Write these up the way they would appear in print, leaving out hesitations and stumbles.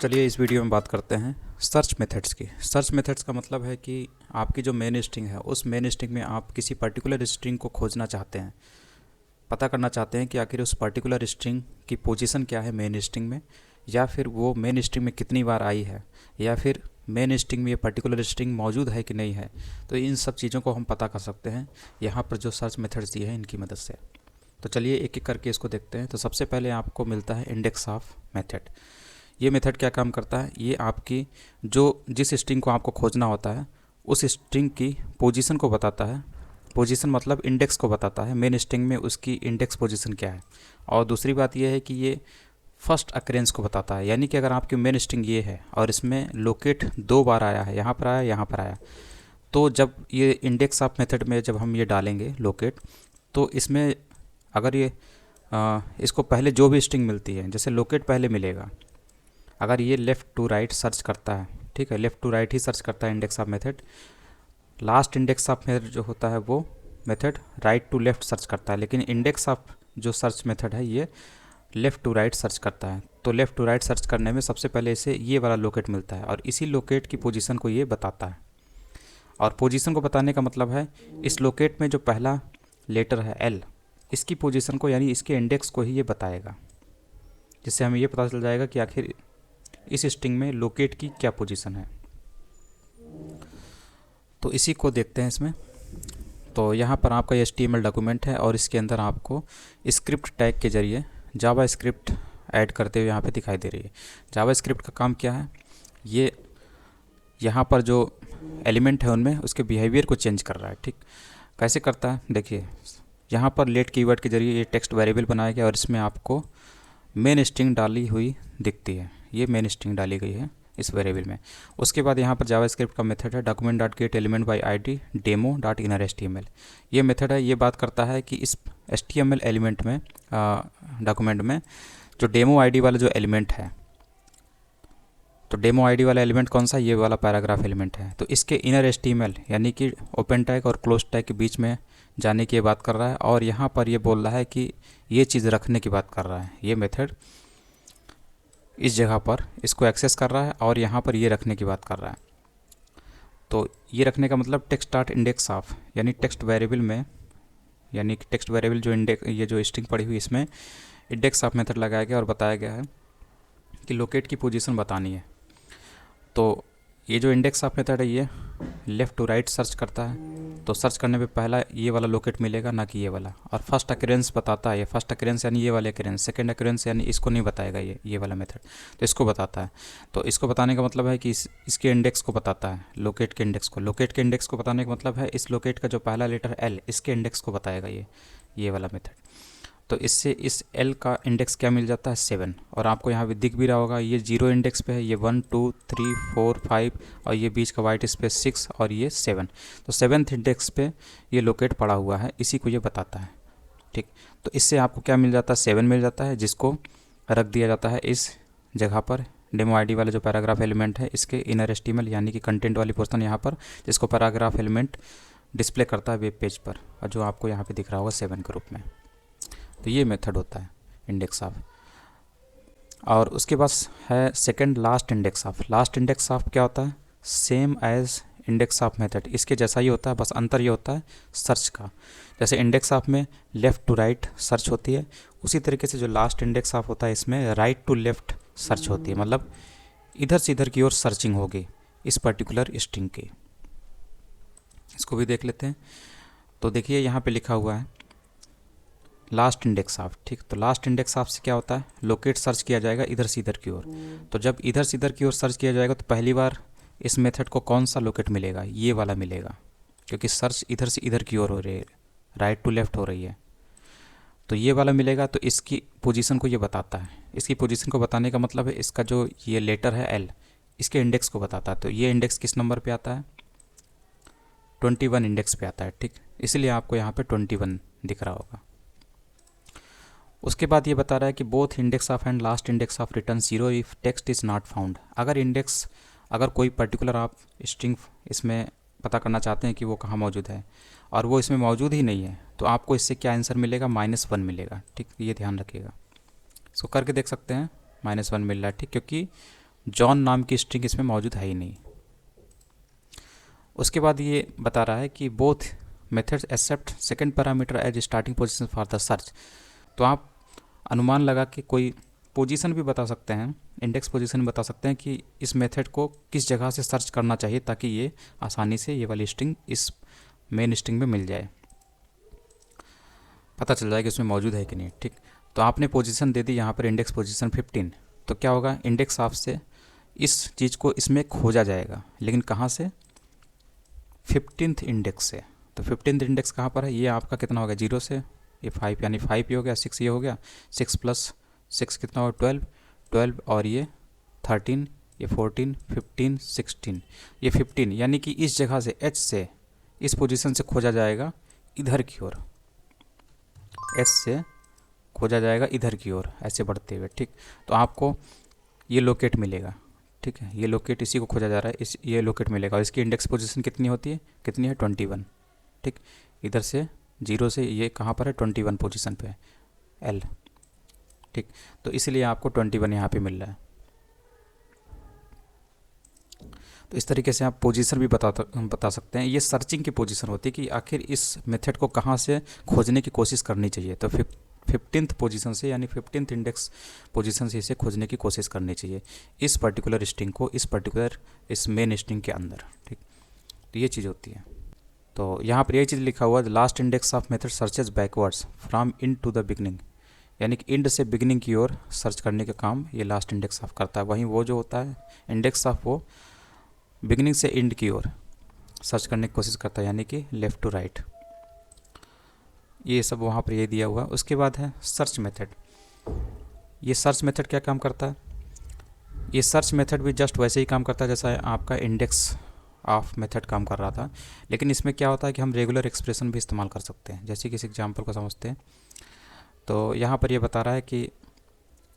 चलिए इस वीडियो में बात करते हैं सर्च मेथड्स की। सर्च मेथड्स का मतलब है कि आपकी जो मेन स्ट्रिंग है उस मेन स्ट्रिंग में आप किसी पर्टिकुलर स्ट्रिंग को खोजना चाहते हैं, पता करना चाहते हैं कि आखिर उस पर्टिकुलर स्ट्रिंग की पोजीशन क्या है मेन स्ट्रिंग में, या फिर वो मेन स्ट्रिंग में कितनी बार आई है, या फिर मेन स्ट्रिंग में ये पर्टिकुलर स्ट्रिंग मौजूद है कि नहीं है। तो इन सब चीज़ों को हम पता कर सकते हैं यहाँ पर जो सर्च मेथड्स दिए हैं इनकी मदद से। तो चलिए एक एक करके इसको देखते हैं। तो सबसे पहले आपको मिलता है इंडेक्स ऑफ मेथड। ये मेथड क्या काम करता है, ये आपकी जो जिस स्ट्रिंग को आपको खोजना होता है उस स्ट्रिंग की पोजीशन को बताता है। पोजीशन मतलब इंडेक्स को बताता है, मेन स्ट्रिंग में उसकी इंडेक्स पोजीशन क्या है। और दूसरी बात यह है कि ये फर्स्ट अक्रेंस को बताता है, यानी कि अगर आपकी मेन स्ट्रिंग ये है और इसमें लोकेट 2 बार आया है, यहाँ पर आया यहाँ पर आया, तो जब ये इंडेक्स ऑफ मेथड में जब हम ये डालेंगे लोकेट, तो इसमें अगर ये इसको पहले जो भी स्ट्रिंग मिलती है, जैसे लोकेट पहले मिलेगा, अगर ये लेफ़्ट टू राइट सर्च करता है, ठीक है, लेफ़्ट टू राइट ही सर्च करता है index of method. Last index of method जो होता है वो method right to left search करता है, लेकिन इंडेक्स ऑफ जो सर्च मेथड है ये लेफ़्ट टू राइट सर्च करता है। तो लेफ़्ट टू राइट सर्च करने में सबसे पहले इसे ये वाला लोकेट मिलता है और इसी लोकेट की पोजीशन को ये बताता है। और पोजीशन को बताने का मतलब है इस लोकेट में जो पहला लेटर है एल, इसकी पोजीशन को यानी इसके इंडेक्स को ही ये बताएगा, जिससे हमें ये पता चल जाएगा कि आखिर इस स्ट्रिंग में लोकेट की क्या पोजीशन है। तो इसी को देखते हैं इसमें। तो यहाँ पर आपका HTML डॉक्यूमेंट है और इसके अंदर आपको स्क्रिप्ट टैग के जरिए जावा स्क्रिप्ट ऐड करते हुए यहाँ पे दिखाई दे रही है। जावा स्क्रिप्ट का काम क्या है, ये यहाँ पर जो एलिमेंट है उनमें उसके बिहेवियर को चेंज कर रहा है। ठीक, कैसे करता है देखिए, यहाँ पर लेट कीवर्ड के जरिए ये टेक्स्ट वेरिएबल बनाया गया और इसमें आपको मेन स्ट्रिंग डाली हुई दिखती है, ये मेन स्ट्रिंग डाली गई है इस वेरिएबल में। उसके बाद यहाँ पर जावास्क्रिप्ट का मेथड है document dot gate element by ID demo dot inner HTML। ये मेथड है, ये बात करता है कि इस HTML एलिमेंट में डॉक्यूमेंट में जो डेमो आईडी वाला जो एलिमेंट है, तो डेमो आईडी वाला एलिमेंट कौन सा, ये वाला पैराग्राफ एलिमेंट है, तो इसके इनर HTML यानी कि ओपन टैग और क्लोज टैग के बीच में जाने की बात कर रहा है। और यहाँ पर ये बोल रहा है कि ये चीज़ रखने की बात कर रहा है। ये मेथड इस जगह पर इसको एक्सेस कर रहा है और यहाँ पर ये रखने की बात कर रहा है। तो ये रखने का मतलब टेक्स्ट डॉट इंडेक्स ऑफ, यानी टेक्स्ट वेरिएबल में, यानी कि टेक्स्ट वेरिएबल जो इंडेक्स, ये जो स्ट्रिंग पड़ी हुई इसमें इंडेक्स ऑफ मेथड लगाया गया और बताया गया है कि लोकेट की पोजीशन बतानी है। तो ये जो इंडेक्स ऑफ मेथड है ये लेफ़्ट टू राइट सर्च करता है, तो सर्च करने पे पहला ये वाला लोकेट मिलेगा, ना कि ये वाला। और फर्स्ट अक्रेंस बताता है, ये फर्स्ट अक्रेंस यानी ये वाले अक्रेंस, सेकंड अक्रेंस यानी इसको नहीं बताएगा ये वाला मेथड, तो इसको बताता है। तो इसको बताने का मतलब है कि इसके इंडेक्स को बताता है, लोकेट के इंडेक्स को। लोकेट के इंडेक्स को बताने का मतलब है इस लोकेट का जो पहला लेटर एल, इसके इंडेक्स को बताएगा ये वाला मेथड। तो इससे इस L का इंडेक्स क्या मिल जाता है 7, और आपको यहाँ भी दिख भी रहा होगा ये 0 इंडेक्स पे है, ये 1 2 3 4 5 और ये बीच का वाइट स्पेस 6 और ये 7। तो 7th इंडेक्स पे ये लोकेट पड़ा हुआ है, इसी को ये बताता है। ठीक, तो इससे आपको क्या मिल जाता है 7 मिल जाता है, जिसको रख दिया जाता है इस जगह पर। डेमो आईडी वाला जो पैराग्राफ एलिमेंट है इसके इनर HTML यानी कि कंटेंट वाली पोर्शन यहाँ पर, जिसको पैराग्राफ एलिमेंट डिस्प्ले करता है वेब पेज पर, और जो आपको यहाँ पर दिख रहा होगा 7 के रूप में। तो ये मेथड होता है इंडेक्स ऑफ। और उसके पास है second last index of. Last index of क्या होता है, same as index of method, इसके जैसा ही होता है, बस अंतर ये होता है सर्च का। जैसे इंडेक्स ऑफ में लेफ़्ट टू राइट सर्च होती है, उसी तरीके से जो लास्ट इंडेक्स ऑफ होता है इसमें राइट टू लेफ़्ट सर्च होती है, मतलब इधर से इधर की ओर सर्चिंग होगी इस पर्टिकुलर स्ट्रिंग की। इसको भी देख लेते हैं। तो देखिए यहाँ पे लिखा हुआ है लास्ट इंडेक्स ऑफ। ठीक, तो लास्ट इंडेक्स ऑफ से क्या होता है, लोकेट सर्च किया जाएगा इधर से इधर की ओर। तो जब इधर से इधर की ओर सर्च किया जाएगा तो पहली बार इस मेथड को कौन सा लोकेट मिलेगा, ये वाला मिलेगा, क्योंकि सर्च इधर से इधर की ओर हो रही है, राइट टू लेफ़्ट हो रही है, तो ये वाला मिलेगा। तो इसकी पोजीशन को ये बताता है। इसकी पोजीशन को बताने का मतलब है इसका जो ये लेटर है एल, इसके इंडेक्स को बताता है। तो ये इंडेक्स किस नंबर पर आता है, 21 इंडेक्स पे आता है। ठीक, इसलिए आपको यहाँ पर 21 दिख रहा होगा। उसके बाद ये बता रहा है कि both index of and last index of return 0 if text is not found. अगर कोई पर्टिकुलर आप स्ट्रिंग इसमें पता करना चाहते हैं कि वो कहाँ मौजूद है और वो इसमें मौजूद ही नहीं है, तो आपको इससे क्या आंसर मिलेगा, -1 मिलेगा। ठीक, ये ध्यान रखिएगा, इसको करके देख सकते हैं, -1 मिल रहा है। ठीक, क्योंकि जॉन नाम की स्ट्रिंग इसमें मौजूद है ही नहीं। उसके बाद ये बता रहा है कि both methods accept second parameter as starting position for the search. तो आप अनुमान लगा के कोई पोजीशन भी बता सकते हैं, इंडेक्स पोजीशन बता सकते हैं कि इस मेथड को किस जगह से सर्च करना चाहिए ताकि ये आसानी से ये वाली स्ट्रिंग इस मेन स्ट्रिंग में मिल जाए, पता चल जाए कि उसमें मौजूद है कि नहीं। ठीक, तो आपने पोजीशन दे दी यहाँ पर इंडेक्स पोजीशन 15। तो क्या होगा, इंडेक्स ऑफ से इस चीज़ को इसमें खोजा जाएगा, लेकिन कहाँ से, 15th इंडेक्स से। तो 15th इंडेक्स कहाँ पर है, ये आपका कितना हो गया 0 से, ये 5 यानी 5 ये हो गया, 6 ये हो गया, 6 + 6 कितना होगा 12, 12 और ये 13, ये 14, 15, 16, ये 15 यानी कि इस जगह से H से इस पोजीशन से खोजा जाएगा इधर की ओर, H से खोजा जाएगा इधर की ओर ऐसे बढ़ते हुए। ठीक, तो आपको ये लोकेट मिलेगा। ठीक है, ये लोकेट इसी को खोजा जा रहा है, इस ये लोकेट मिलेगा और इसकी इंडेक्स पोजीशन कितनी होती है, कितनी है 21। ठीक, इधर से 0 से ये कहाँ पर है 21 पोजीशन पे L। ठीक, तो इसलिए आपको 21 यहाँ पे मिल रहा है। तो इस तरीके से आप पोजीशन भी बता सकते हैं। ये सर्चिंग की पोजीशन होती है कि आखिर इस मेथड को कहाँ से खोजने की कोशिश करनी चाहिए। तो 15th पोजीशन से यानी 15th इंडेक्स पोजीशन से इसे खोजने की कोशिश करनी चाहिए इस पर्टिकुलर स्ट्रिंग को, इस पर्टिकुलर इस मेन स्ट्रिंग के अंदर। ठीक, तो ये चीज़ होती है। तो यहाँ पर ये चीज़ लिखा हुआ है, last index of method searches backwards from end to the beginning, यानी कि इंड से बिगनिंग की ओर सर्च करने का काम ये लास्ट इंडेक्स ऑफ करता है। वहीं वो जो होता है इंडेक्स ऑफ, वो बिगनिंग से इंड की ओर सर्च करने की कोशिश करता है, यानी कि लेफ़्ट टू राइट। ये सब वहाँ पर ये दिया हुआ है। उसके बाद है सर्च मेथड। ये सर्च मेथड क्या काम करता है, ये सर्च मेथड भी जस्ट वैसे ही काम करता है जैसा आपका इंडेक्स ऑफ मेथड काम कर रहा था, लेकिन इसमें क्या होता है कि हम रेगुलर एक्सप्रेशन भी इस्तेमाल कर सकते हैं। जैसे कि इस एग्जाम्पल को समझते हैं, तो यहाँ पर ये बता रहा है कि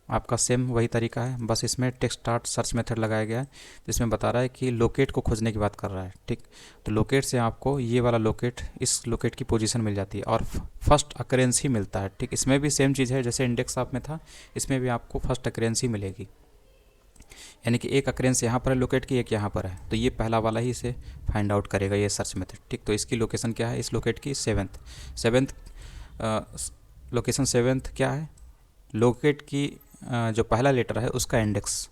आपका सेम वही तरीका है, बस इसमें टेक्स्ट स्टार्ट सर्च मेथड लगाया गया है जिसमें बता रहा है कि लोकेट को खोजने की बात कर रहा है। ठीक, तो लोकेट से आपको ये वाला लोकेट, इस लोकेट की पोजीशन मिल जाती है और फर्स्ट अकरेंस ही मिलता है। ठीक, इसमें भी सेम चीज़ है जैसे इंडेक्स ऑफ में था, इसमें भी आपको फर्स्ट अकरेंस ही मिलेगी, यानी कि एक अकरेंस यहाँ पर है लोकेट की, एक यहाँ पर है, तो ये पहला वाला ही इसे फाइंड आउट करेगा ये सर्च मेथड। ठीक, तो इसकी लोकेशन क्या है, इस लोकेट की 7th लोकेशन 7th क्या है, लोकेट की जो पहला लेटर है उसका इंडेक्स।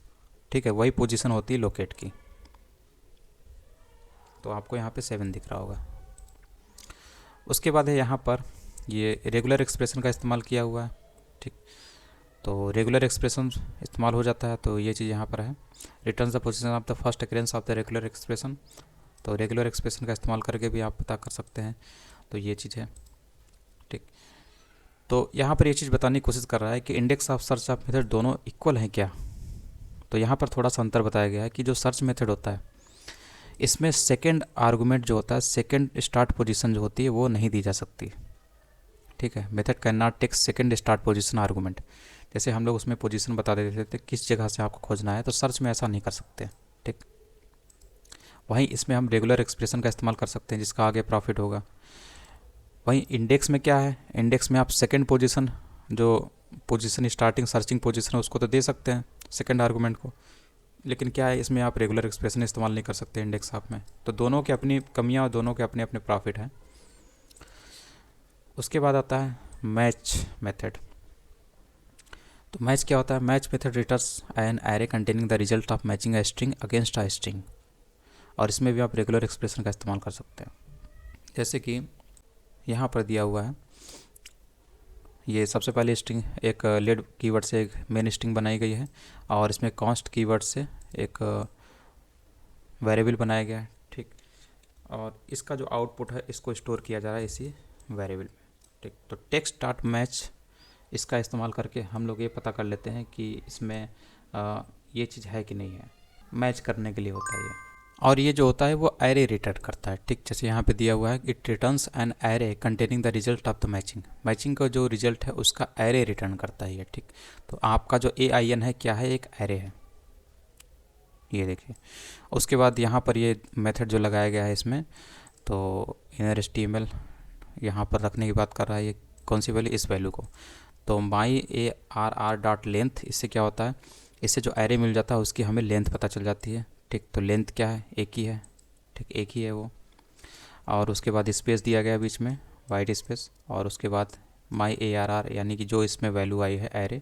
ठीक है, वही पोजीशन होती है लोकेट की। तो आपको यहाँ पे 7 दिख रहा होगा। उसके बाद है यहाँ पर ये रेगुलर एक्सप्रेशन का इस्तेमाल किया हुआ है। ठीक, तो रेगुलर एक्सप्रेशन इस्तेमाल हो जाता है, तो ये चीज़ यहाँ पर है, return the position of the first occurrence of the regular expression. तो रेगुलर एक्सप्रेशन का इस्तेमाल करके भी आप पता कर सकते हैं, तो ये चीज़ है। ठीक, तो यहाँ पर ये चीज़ बताने की कोशिश कर रहा है कि index of search of method दोनों इक्वल हैं क्या। तो यहाँ पर थोड़ा सा अंतर बताया गया है कि जो सर्च मेथड होता है इसमें सेकंड आर्गुमेंट जो होता है, सेकंड स्टार्ट पोजीशन जो होती है वो नहीं दी जा सकती। ठीक है, method cannot take second start position argument. जैसे हम लोग उसमें पोजीशन बता देते थे किस जगह से आपको खोजना है, तो सर्च में ऐसा नहीं कर सकते। ठीक, वहीं इसमें हम रेगुलर एक्सप्रेशन का इस्तेमाल कर सकते हैं जिसका आगे प्रॉफिट होगा। वहीं इंडेक्स में क्या है, इंडेक्स में आप सेकंड पोजीशन, जो पोजीशन स्टार्टिंग सर्चिंग पोजीशन है उसको तो दे सकते हैं सेकंड आर्गुमेंट को, लेकिन क्या है इसमें आप रेगुलर एक्सप्रेशन इस्तेमाल नहीं कर सकते इंडेक्स ऑफ में। तो दोनों की अपनी कमियां और दोनों के अपने अपने प्रॉफिट हैं। उसके बाद आता है मैच मेथड। तो मैच क्या होता है, match method returns an array containing the result of matching a string against a string, और इसमें भी आप रेगुलर एक्सप्रेशन का इस्तेमाल कर सकते हैं। जैसे कि यहाँ पर दिया हुआ है, ये सबसे पहले स्ट्रिंग एक लेड कीवर्ड से एक मेन स्ट्रिंग बनाई गई है और इसमें कॉन्स्ट कीवर्ड से एक वेरिएबल बनाया गया है। ठीक, और इसका जो आउटपुट है इसको स्टोर किया जा रहा है इसी वेरिएबल में। ठीक, तो टेक्स्ट स्टार्ट मैच इसका इस्तेमाल करके हम लोग ये पता कर लेते हैं कि इसमें ये चीज़ है कि नहीं है, मैच करने के लिए होता है ये। और ये जो होता है वो एरे रिटर्न करता है। ठीक, जैसे यहाँ पे दिया हुआ है it returns an array containing the result of the matching, matching का जो रिजल्ट है उसका एरे रिटर्न करता है ये। ठीक, तो आपका जो AIN है क्या है, एक एरे है, ये देखिए। उसके बाद यहाँ पर ये मेथड जो लगाया गया है इसमें, तो इनर HTML यहाँ पर रखने की बात कर रहा है, ये कौन सी वैल्यू, इस वैल्यू को। तो my ARR.length, इससे क्या होता है इससे जो एरे मिल जाता है उसकी हमें लेंथ पता चल जाती है। ठीक, तो लेंथ क्या है, एक ही है। ठीक, एक ही है वो। और उसके बाद स्पेस दिया गया बीच में, वाइट स्पेस, और उसके बाद माई ARR, यानी कि जो इसमें वैल्यू आई है एरे,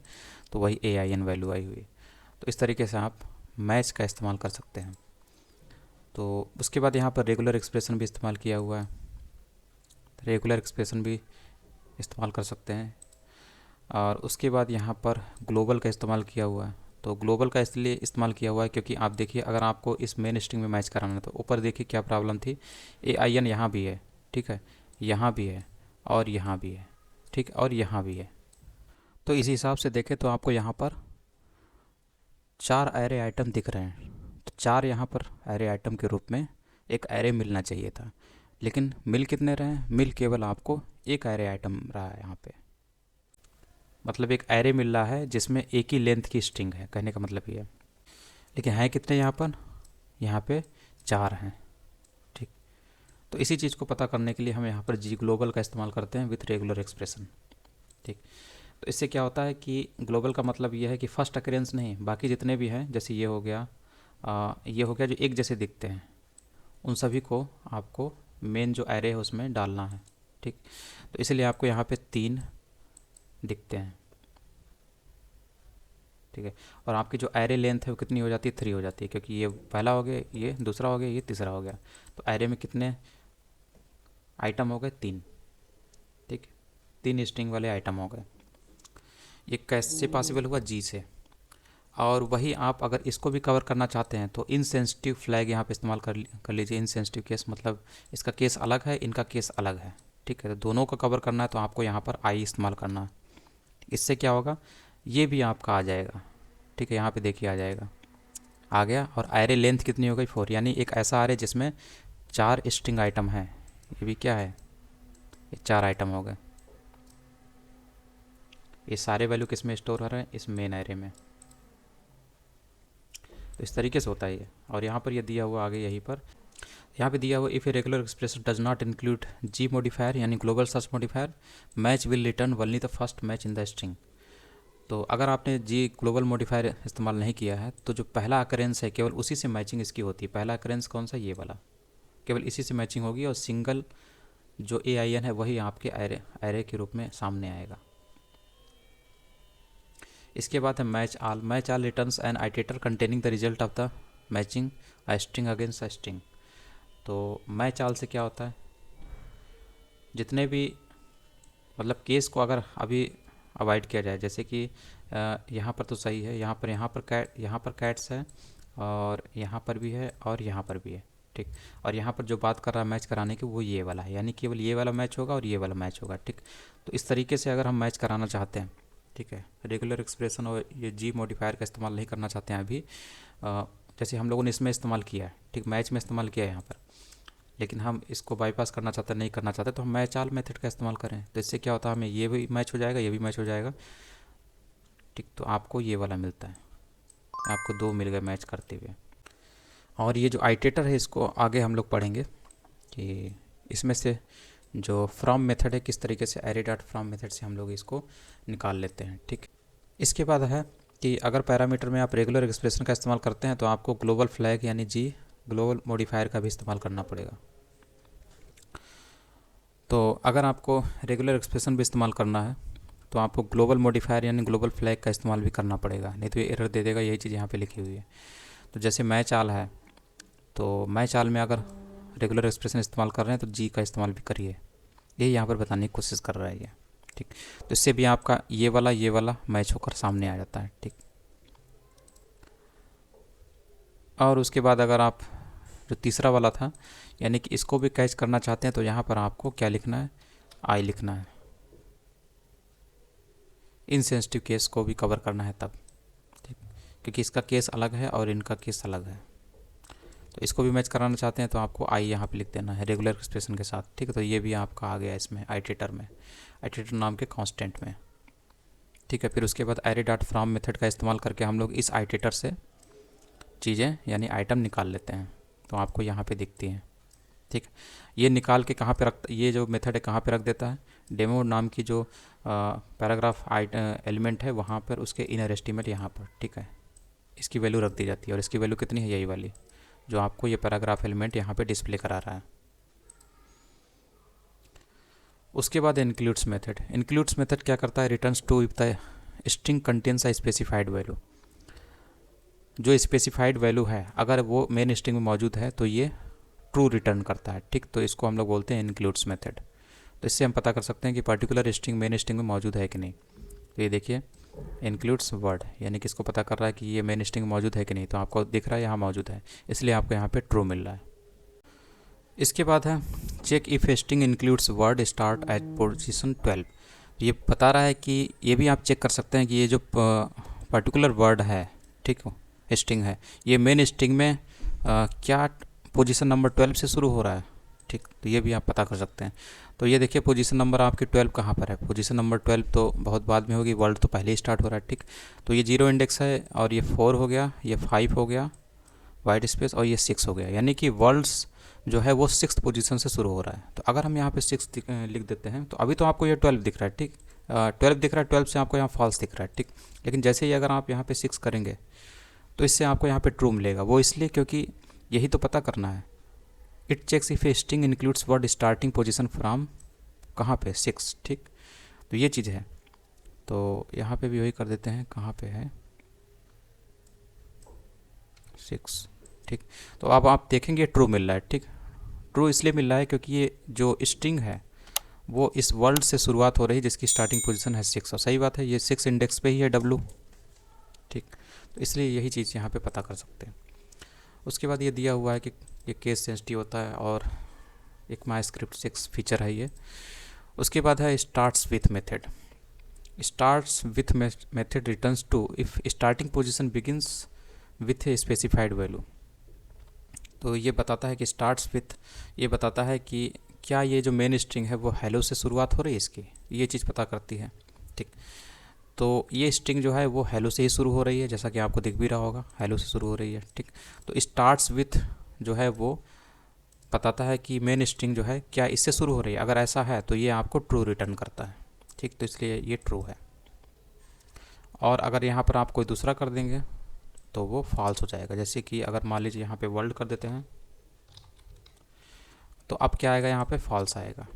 तो वही AIN वैल्यू आई हुई। तो इस तरीके से आप मैच का इस्तेमाल कर सकते हैं। तो उसके बाद यहाँ पर रेगुलर एक्सप्रेशन भी इस्तेमाल किया हुआ है, रेगुलर एक्सप्रेशन भी इस्तेमाल कर सकते हैं। और उसके बाद यहाँ पर ग्लोबल का इस्तेमाल किया हुआ है। तो ग्लोबल का इसलिए इस्तेमाल किया हुआ है क्योंकि आप देखिए, अगर आपको इस मेन स्ट्रिंग में मैच कराना है तो ऊपर देखिए क्या प्रॉब्लम थी, AIN यहाँ भी है, ठीक है, यहाँ भी है, और यहाँ भी है, ठीक, और यहाँ भी है। तो इसी हिसाब से देखें तो आपको यहाँ पर 4 एरे आइटम दिख रहे हैं। तो 4 यहाँ पर एरे आइटम के रूप में एक एरे मिलना चाहिए था, लेकिन मिल कितने रहे हैं, मिल केवल आपको एक एरे आइटम रहा है यहाँ पे। मतलब एक एरे मिल रहा है जिसमें एक ही लेंथ की स्ट्रिंग है, कहने का मतलब ये है। लेकिन है कितने यहाँ पर, यहाँ पे 4 हैं। ठीक, तो इसी चीज़ को पता करने के लिए हम यहाँ पर जी ग्लोबल का इस्तेमाल करते हैं विथ रेगुलर एक्सप्रेशन। ठीक, तो इससे क्या होता है कि ग्लोबल का मतलब ये है कि फर्स्ट अकरेंस नहीं, बाकी जितने भी हैं, जैसे ये हो गया, ये हो गया, जो एक जैसे दिखते हैं उन सभी को आपको मेन जो एरे है उसमें डालना है। ठीक, तो इसलिए आपको यहाँ पे 3 दिखते हैं। ठीक है, और आपकी जो एरे लेंथ है वो कितनी हो जाती है, 3 हो जाती है, क्योंकि ये पहला हो गया, ये दूसरा हो गया, ये तीसरा हो गया। तो एरे में कितने आइटम हो गए, 3। ठीक, 3 स्ट्रिंग वाले आइटम हो गए। ये कैसे पॉसिबल हुआ, जी से। और वही आप अगर इसको भी कवर करना चाहते हैं तो इनसेंसिटिव फ्लैग यहाँ पे इस्तेमाल कर लीजिए। इनसेंसिटिव केस मतलब इसका केस अलग है, इनका केस अलग है। ठीक है, तो दोनों का कवर करना है तो आपको यहाँ पर आई इस्तेमाल करना है। इससे क्या होगा, ये भी आपका आ जाएगा। ठीक है, यहाँ पे देखिए आ जाएगा, आ गया। और एरे लेंथ कितनी हो गई, 4, यानी एक ऐसा एरे जिसमें 4 स्ट्रिंग आइटम हैं। ये भी क्या है, ये 4 आइटम हो गए। ये सारे वैल्यू किस में स्टोर हो रहे हैं, इस मेन एरे में। तो इस तरीके से होता है ये। और यहाँ पर ये दिया हुआ आगे, यहीं पर यहाँ पे दिया हुआ, if a regular expression does not include G modifier यानी global search modifier, match will return only the first match in the string. तो अगर आपने जी ग्लोबल मॉडिफायर इस्तेमाल नहीं किया है तो जो पहला अकरेंस है केवल उसी से मैचिंग इसकी होती है। पहला अकरेंस कौन सा, ये वाला, केवल इसी से मैचिंग होगी, और सिंगल जो AIN है वही आपके एरे के रूप में सामने आएगा। इसके बाद है match all. Match all returns an iterator containing the result of the matching a string against a string. तो मैच आल से क्या होता है, जितने भी मतलब केस को अगर अभी अवॉइड किया जाए, जैसे कि यहाँ पर तो सही है, यहाँ पर कैट्स है, और यहाँ पर भी है, और यहाँ पर भी है। ठीक, और यहाँ पर जो बात कर रहा है मैच कराने की वो ये वाला है, यानी केवल ये वाला मैच होगा और ये वाला मैच होगा। ठीक, तो इस तरीके से अगर हम मैच कराना चाहते हैं, ठीक है, रेगुलर एक्सप्रेशन और ये जी मॉडिफायर का इस्तेमाल नहीं करना चाहते हैं अभी, जैसे हम लोगों ने इसमें इस्तेमाल किया है, ठीक, मैच में इस्तेमाल किया है यहाँ पर, लेकिन हम इसको बाईपास करना चाहते नहीं करना चाहते, तो हम मैच आल मेथड का इस्तेमाल करें। तो इससे क्या होता है, हमें ये भी मैच हो जाएगा, ये भी मैच हो जाएगा। ठीक, तो आपको ये वाला मिलता है, आपको 2 मिल गए मैच करते हुए। और ये जो आइटेटर है इसको आगे हम लोग पढ़ेंगे कि इसमें से जो फ्रॉम मेथड है किस तरीके से एरे डॉट फ्रॉम मेथड से हम लोग इसको निकाल लेते हैं। ठीक, इसके बाद है कि अगर पैरामीटर में आप रेगुलर एक्सप्रेशन का इस्तेमाल करते हैं तो आपको ग्लोबल फ्लैग यानी जी ग्लोबल मॉडिफायर का भी इस्तेमाल करना पड़ेगा। तो अगर आपको रेगुलर एक्सप्रेशन भी इस्तेमाल करना है तो आपको ग्लोबल मॉडिफायर यानी ग्लोबल फ्लैग का इस्तेमाल भी करना पड़ेगा, नहीं तो ये एरर दे देगा। यही चीज़ यहाँ पे लिखी हुई है। तो जैसे मैच आल है, तो मैच आल में अगर रेगुलर एक्सप्रेशन इस्तेमाल कर रहे हैं तो जी का इस्तेमाल भी करिए, यही यहाँ पर बताने की कोशिश कर रहा है ये। ठीक, तो इससे भी आपका ये वाला मैच होकर सामने आ जाता है। ठीक, और उसके बाद अगर आप जो तीसरा वाला था यानी कि इसको भी कैच करना चाहते हैं तो यहाँ पर आपको क्या लिखना है, आई लिखना है। इनसेंसिटिव केस को भी कवर करना है तब, ठीक, क्योंकि इसका केस अलग है और इनका केस अलग है। तो इसको भी मैच कराना चाहते हैं तो आपको आई यहाँ पे लिख देना है रेगुलर एक्सप्रेशन के साथ। ठीक है, तो ये भी आपका आ गया इसमें आइटेटर में, आइटेटर नाम के कांस्टेंट में। ठीक है, फिर उसके बाद एरे डॉट फ्रॉम मेथड का इस्तेमाल करके हम लोग इस आइटेटर से चीज़ें यानी आइटम निकाल लेते हैं, तो आपको यहाँ पे दिखती हैं। ठीक, ये निकाल के कहाँ पे ये जो मेथड है कहाँ पे रख देता है, डेमो नाम की जो पैराग्राफ एलिमेंट है वहाँ पर, उसके इनर एस्टीमेट यहाँ पर। ठीक है, इसकी वैल्यू रख दी जाती है, और इसकी वैल्यू कितनी है, यही वाली जो आपको ये पैराग्राफ एलिमेंट यहाँ पे डिस्प्ले करा रहा है। उसके बाद इंक्लूड्स मेथड। इंक्लूड्स मेथड क्या करता है, returns true if the string contains a specified value. जो स्पेसिफाइड वैल्यू है अगर वो मेन स्ट्रिंग में मौजूद है तो ये ट्रू रिटर्न करता है, ठीक। तो इसको हम लोग बोलते हैं इंक्लूड्स मेथड। तो इससे हम पता कर सकते हैं कि पर्टिकुलर स्ट्रिंग मेन स्ट्रिंग में मौजूद है कि नहीं। तो ये देखिए इंक्लूड्स वर्ड, यानी कि इसको पता कर रहा है कि ये मेन स्ट्रिंग में मौजूद है कि नहीं। तो आपको दिख रहा है यहाँ मौजूद है, इसलिए आपको यहाँ पे ट्रू मिल रहा है। इसके बाद है check if string includes word start at position 12। ये बता रहा है कि ये भी आप चेक कर सकते हैं कि ये जो पर्टिकुलर वर्ड है, ठीक हो, स्ट्रिंग है, ये मेन स्ट्रिंग में क्या पोजीशन नंबर 12 से शुरू हो रहा है, ठीक। तो ये भी आप पता कर सकते हैं। तो ये देखिए पोजीशन नंबर आपकी 12 कहाँ पर है। पोजीशन नंबर 12 तो बहुत बाद में होगी, वर्ल्ड तो पहले ही स्टार्ट हो रहा है, ठीक। तो ये 0 इंडेक्स है, और ये 4 हो गया, ये 5 हो गया वाइट स्पेस, और ये 6 हो गया, यानी कि वर्ल्ड्स जो है वो 6th पोजीशन से शुरू हो रहा है। तो अगर हम यहाँ पे 6 लिख देते हैं तो अभी तो आपको ये 12 दिख रहा है, ठीक। 12 दिख रहा है, 12 से आपको यहाँ फॉल्स दिख रहा है, ठीक। लेकिन जैसे ही अगर आप यहाँ पे 6 करेंगे तो इससे आपको यहाँ पे ट्रू मिलेगा। वो इसलिए क्योंकि यही तो पता करना है। It checks if a string includes word starting position from कहाँ पे 6, ठीक। तो ये चीज़ है। तो यहाँ पे भी वही कर देते हैं, कहाँ पे है 6, ठीक। तो अब आप देखेंगे ट्रू मिल रहा है, ठीक। ट्रू इसलिए मिल रहा है क्योंकि ये जो स्ट्रिंग है वो इस वर्ल्ड से शुरुआत हो रही है जिसकी स्टार्टिंग पोजीशन है 6, और सही बात है ये 6 इंडेक्स पे ही है W, ठीक। तो इसलिए यही चीज़ यहाँ पे पता कर सकते हैं। उसके बाद ये दिया हुआ है कि ये केस सेंसिटिव होता है, और एक माई स्क्रिप्ट 6 फीचर है ये। उसके बाद है starts with method. Starts with method returns true if starting position begins with a specified value. तो ये बताता है कि स्टार्ट्स विथ, ये बताता है कि क्या ये जो मेन स्ट्रिंग है वो हेलो से शुरुआत हो रही है इसकी, ये चीज़ पता करती है, ठीक। तो ये स्ट्रिंग जो है वो हेलो से ही शुरू हो रही है, जैसा कि आपको दिख भी रहा होगा, हेलो से शुरू हो रही है, ठीक। तो स्टार्ट्स विथ जो है वो बताता है कि मेन स्ट्रिंग जो है क्या इससे शुरू हो रही है। अगर ऐसा है तो ये आपको ट्रू रिटर्न करता है, ठीक। तो इसलिए ये ट्रू है। और अगर यहाँ पर आप कोई दूसरा कर देंगे तो वो फॉल्स हो जाएगा। जैसे कि अगर मान लीजिए यहाँ पे वर्ल्ड कर देते हैं तो अब क्या आएगा, यहाँ पे फॉल्स आएगा,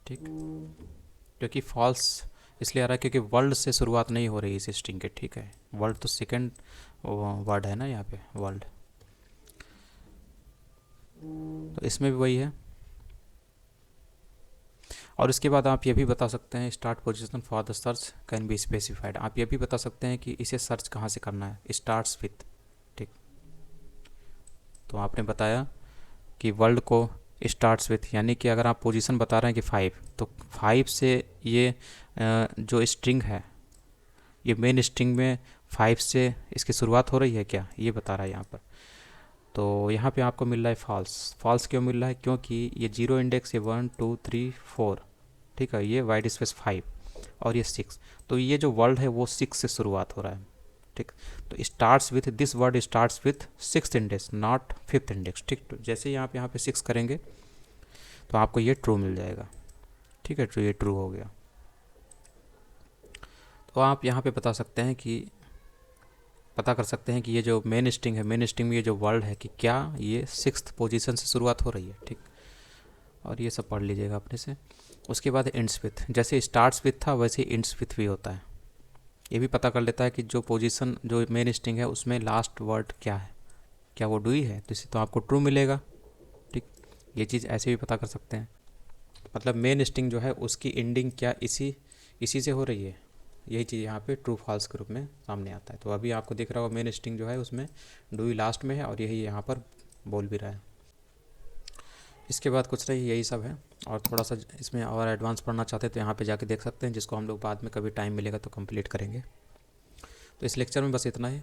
ठीक। क्योंकि फॉल्स इसलिए आ रहा है क्योंकि वर्ल्ड से शुरुआत नहीं हो रही इस स्ट्रिंग के, ठीक है। वर्ल्ड तो सेकंड वर्ड है ना यहाँ पे वर्ल्ड, तो इसमें भी वही है। और इसके बाद आप ये भी बता सकते हैं start position for the search can be specified. आप ये भी बता सकते हैं कि इसे सर्च कहाँ से करना है, स्टार्ट्स विथ, ठीक। तो आपने बताया कि वर्ल्ड को स्टार्ट्स विथ, यानी कि अगर आप पोजीशन बता रहे हैं कि 5, तो 5 से ये जो स्ट्रिंग है ये मेन स्ट्रिंग में 5 से इसकी शुरुआत हो रही है क्या, ये बता रहा है यहाँ पर। तो यहाँ पे आपको मिल रहा है फॉल्स। फॉल्स क्यों मिल रहा है, क्योंकि ये 0 इंडेक्स, ये 1 2 3 4, ठीक है, ये वाइड स्पेस 5 और ये 6। तो ये जो वर्ल्ड है वो 6 से शुरुआत हो रहा है, ठीक। तो starts with, this word starts with 6th index not 5th index, ठीक। तो जैसे ही आप यहाँ पे 6 करेंगे तो आपको ये ट्रू मिल जाएगा, ठीक है। तो ये ट्रू हो गया। तो आप यहाँ पे बता सकते हैं कि पता कर सकते हैं कि ये जो मेन स्ट्रिंग है, मेन स्ट्रिंग में ये जो वर्ल्ड है कि क्या ये 6th पोजीशन से शुरुआत हो रही है, ठीक। और ये सब पढ़ लीजिएगा अपने से। उसके बाद एंड्स विथ, जैसे स्टार्ट्स विथ था वैसे एंड्स विथ भी होता है। ये भी पता कर लेता है कि जो पोजीशन जो मेन स्ट्रिंग है उसमें लास्ट वर्ड क्या है, क्या वो डुई है, तो इससे तो आपको ट्रू मिलेगा, ठीक। ये चीज़ ऐसे भी पता कर सकते हैं। मतलब मेन स्ट्रिंग जो है उसकी एंडिंग क्या इसी से हो रही है, यही चीज़ यहाँ पे ट्रू फॉल्स के रूप में सामने आता है। तो अभी आपको दिख रहा होगा मेन स्ट्रिंग जो है उसमें डुई लास्ट में है और यही यहाँ पर बोल भी रहा है। इसके बाद कुछ नहीं, यही सब है। और थोड़ा सा इसमें और एडवांस पढ़ना चाहते हैं तो यहाँ पे जाके देख सकते हैं, जिसको हम लोग बाद में कभी टाइम मिलेगा तो कंप्लीट करेंगे। तो इस लेक्चर में बस इतना ही।